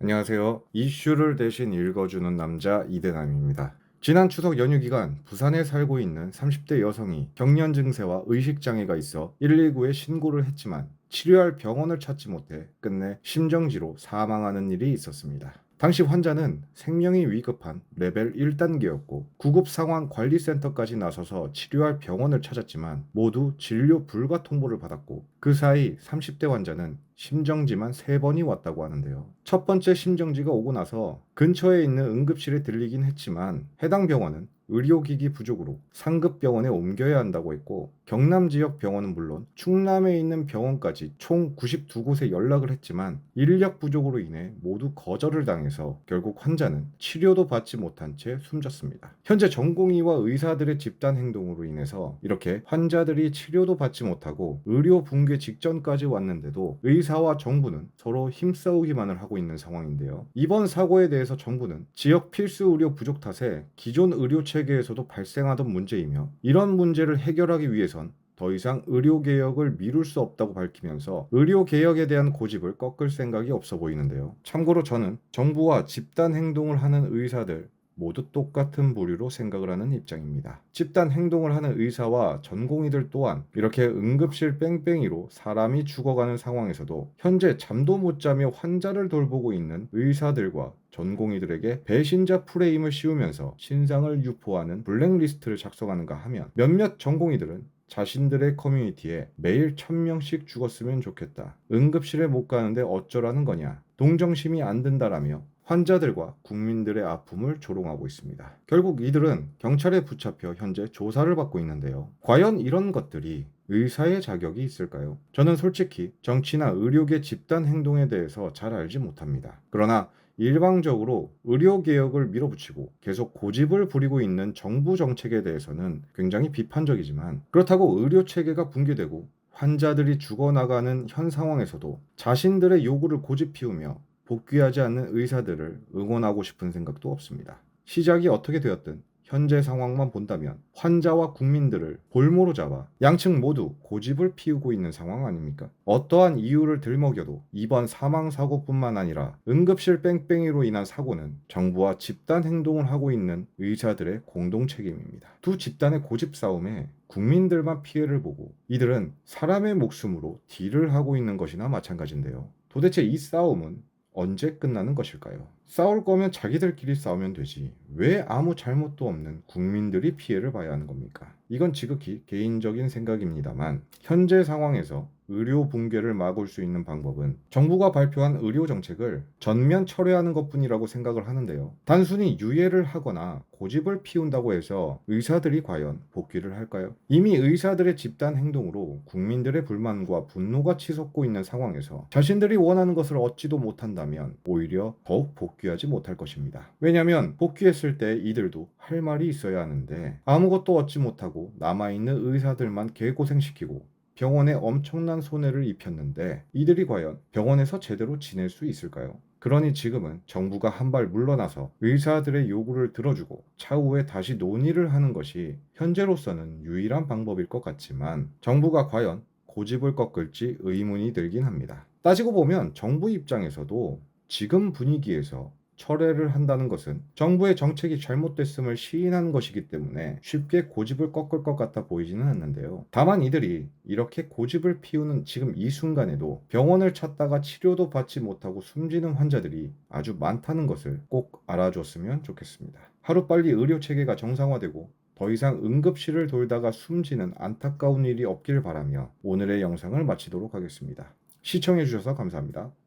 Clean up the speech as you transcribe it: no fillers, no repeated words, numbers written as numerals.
안녕하세요. 이슈를 대신 읽어주는 남자 이대남입니다. 지난 추석 연휴 기간 부산에 살고 있는 30대 여성이 경련 증세와 의식장애가 있어 119에 신고를 했지만 치료할 병원을 찾지 못해 끝내 심정지로 사망하는 일이 있었습니다. 당시 환자는 생명이 위급한 레벨 1단계였고 구급상황관리센터까지 나서서 치료할 병원을 찾았지만 모두 진료 불가 통보를 받았고 그 사이 30대 환자는 심정지만 3번이 왔다고 하는데요. 첫 번째 심정지가 오고 나서 근처에 있는 응급실에 들리긴 했지만 해당 병원은 의료기기 부족으로 상급병원에 옮겨야 한다고 했고 경남 지역 병원은 물론 충남에 있는 병원까지 총 92곳에 연락을 했지만 인력 부족으로 인해 모두 거절을 당해서 결국 환자는 치료도 받지 못한 채 숨졌습니다. 현재 전공의와 의사들의 집단 행동으로 인해서 이렇게 환자들이 치료도 받지 못하고 의료 붕괴 직전까지 왔는데도 의사와 정부는 서로 힘싸우기만을 하고 있는 상황인데요. 이번 사고에 대해서 정부는 지역 필수 의료 부족 탓에 기존 의료 체계에서도 발생하던 문제이며 이런 문제를 해결하기 위해선 더 이상 의료개혁을 미룰 수 없다고 밝히면서 의료개혁에 대한 고집을 꺾을 생각이 없어 보이는데요. 참고로 저는 정부와 집단 행동을 하는 의사들 모두 똑같은 부류로 생각을 하는 입장입니다. 집단 행동을 하는 의사와 전공의들 또한 이렇게 응급실 뺑뺑이로 사람이 죽어가는 상황에서도 현재 잠도 못 자며 환자를 돌보고 있는 의사들과 전공의들에게 배신자 프레임을 씌우면서 신상을 유포하는 블랙리스트를 작성하는가 하면 몇몇 전공의들은 자신들의 커뮤니티에 매일 1000명씩 죽었으면 좋겠다. 응급실에 못 가는데 어쩌라는 거냐. 동정심이 안 든다라며 환자들과 국민들의 아픔을 조롱하고 있습니다. 결국 이들은 경찰에 붙잡혀 현재 조사를 받고 있는데요. 과연 이런 것들이 의사의 자격이 있을까요? 저는 솔직히 정치나 의료계 집단 행동에 대해서 잘 알지 못합니다. 그러나 일방적으로 의료개혁을 밀어붙이고 계속 고집을 부리고 있는 정부 정책에 대해서는 굉장히 비판적이지만 그렇다고 의료체계가 붕괴되고 환자들이 죽어나가는 현 상황에서도 자신들의 요구를 고집 피우며 복귀하지 않는 의사들을 응원하고 싶은 생각도 없습니다. 시작이 어떻게 되었든 현재 상황만 본다면 환자와 국민들을 볼모로 잡아 양측 모두 고집을 피우고 있는 상황 아닙니까? 어떠한 이유를 들먹여도 이번 사망 사고뿐만 아니라 응급실 뺑뺑이로 인한 사고는 정부와 집단 행동을 하고 있는 의사들의 공동 책임입니다. 두 집단의 고집 싸움에 국민들만 피해를 보고 이들은 사람의 목숨으로 딜을 하고 있는 것이나 마찬가지인데요. 도대체 이 싸움은 언제 끝나는 것일까요? 싸울 거면 자기들끼리 싸우면 되지. 왜 아무 잘못도 없는 국민들이 피해를 봐야 하는 겁니까? 이건 지극히 개인적인 생각입니다만 현재 상황에서 의료 붕괴를 막을 수 있는 방법은 정부가 발표한 의료 정책을 전면 철회하는 것뿐이라고 생각을 하는데요. 단순히 유예를 하거나 고집을 피운다고 해서 의사들이 과연 복귀를 할까요? 이미 의사들의 집단 행동으로 국민들의 불만과 분노가 치솟고 있는 상황에서 자신들이 원하는 것을 얻지도 못한다면 오히려 더욱 복귀하지 못할 것입니다. 왜냐하면 복귀했을 때 이들도 할 말이 있어야 하는데 아무것도 얻지 못하고 남아있는 의사들만 개고생시키고 병원에 엄청난 손해를 입혔는데 이들이 과연 병원에서 제대로 지낼 수 있을까요? 그러니 지금은 정부가 한 발 물러나서 의사들의 요구를 들어주고 차후에 다시 논의를 하는 것이 현재로서는 유일한 방법일 것 같지만 정부가 과연 고집을 꺾을지 의문이 들긴 합니다. 따지고 보면 정부 입장에서도 지금 분위기에서 철회를 한다는 것은 정부의 정책이 잘못됐음을 시인하는 것이기 때문에 쉽게 고집을 꺾을 것 같아 보이지는 않는데요. 다만 이들이 이렇게 고집을 피우는 지금 이 순간에도 병원을 찾다가 치료도 받지 못하고 숨지는 환자들이 아주 많다는 것을 꼭 알아줬으면 좋겠습니다. 하루빨리 의료체계가 정상화되고 더 이상 응급실을 돌다가 숨지는 안타까운 일이 없길 바라며 오늘의 영상을 마치도록 하겠습니다. 시청해주셔서 감사합니다.